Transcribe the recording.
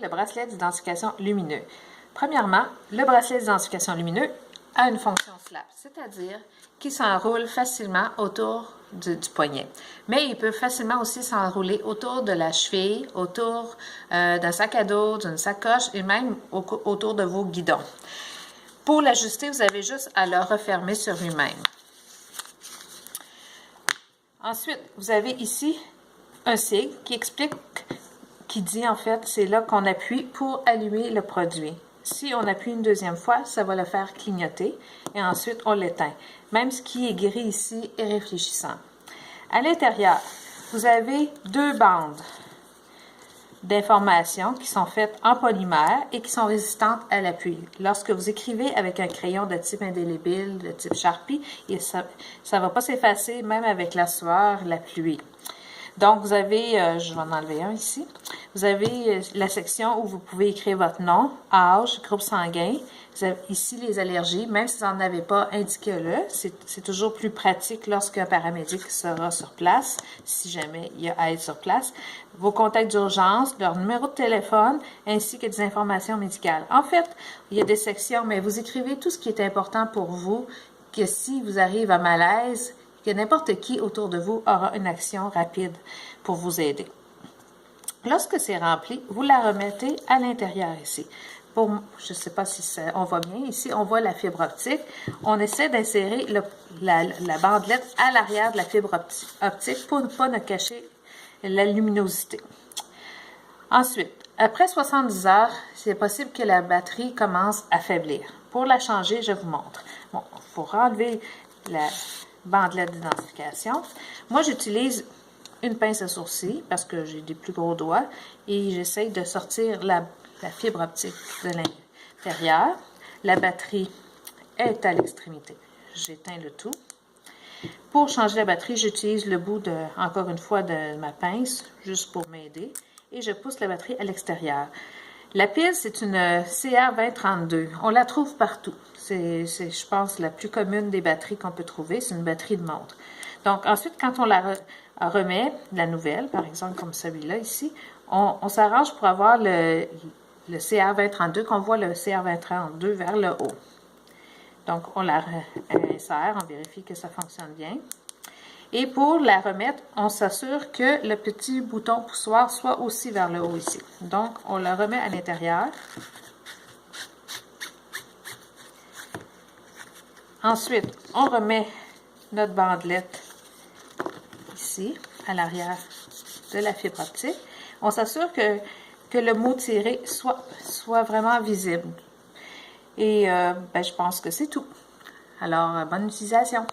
le bracelet d'identification lumineux. Premièrement, le bracelet d'identification lumineux a une fonction slap, c'est-à-dire qu'il s'enroule facilement autour du poignet. Mais il peut facilement aussi s'enrouler autour de la cheville, autour d'un sac à dos, d'une sacoche et même autour de vos guidons. Pour l'ajuster, vous avez juste à le refermer sur lui-même. Ensuite, vous avez ici un sigle qui dit en fait, c'est là qu'on appuie pour allumer le produit. Si on appuie une deuxième fois, ça va le faire clignoter et ensuite on l'éteint. Même ce qui est gris ici est réfléchissant. À l'intérieur, vous avez deux bandes d'informations qui sont faites en polymère et qui sont résistantes à l'appui. Lorsque vous écrivez avec un crayon de type indélébile, de type Sharpie, ça ne va pas s'effacer même avec la sueur, la pluie. Donc, vous avez, je vais en enlever un ici, vous avez la section où vous pouvez écrire votre nom, âge, groupe sanguin. Vous avez ici les allergies, même si vous n'en avez pas, indiquez-le. C'est toujours plus pratique lorsqu'un paramédic sera sur place, si jamais il y a à être sur place. Vos contacts d'urgence, leur numéro de téléphone, ainsi que des informations médicales. En fait, il y a des sections, mais vous écrivez tout ce qui est important pour vous, que si vous arrivez à malaise, que n'importe qui autour de vous aura une action rapide pour vous aider. Lorsque c'est rempli, vous la remettez à l'intérieur ici. Je ne sais pas si on voit bien, ici on voit la fibre optique. On essaie d'insérer la bandelette à l'arrière de la fibre optique pour ne pas cacher la luminosité. Ensuite, après 70 heures, c'est possible que la batterie commence à faiblir. Pour la changer, je vous montre. Bon, il faut enlever la bandelette d'identification. Moi, j'utilise une pince à sourcils parce que j'ai des plus gros doigts et j'essaye de sortir la fibre optique de l'intérieur. La batterie est à l'extrémité. J'éteins le tout. Pour changer la batterie, j'utilise le bout, encore une fois, de ma pince juste pour m'aider et je pousse la batterie à l'extérieur. La pile, c'est une CR2032. On la trouve partout. C'est, je pense, la plus commune des batteries qu'on peut trouver. C'est une batterie de montre. Donc, ensuite, quand on la remet, la nouvelle, par exemple, comme celui-là ici, on s'arrange pour avoir le CR2032, qu'on voit le CR2032 vers le haut. Donc, on la insère, on vérifie que ça fonctionne bien. Et pour la remettre, on s'assure que le petit bouton poussoir soit aussi vers le haut ici. Donc, on la remet à l'intérieur. Ensuite, on remet notre bandelette ici, à l'arrière de la fibre optique. On s'assure que le mot tiré soit vraiment visible. Et je pense que c'est tout. Alors, bonne utilisation!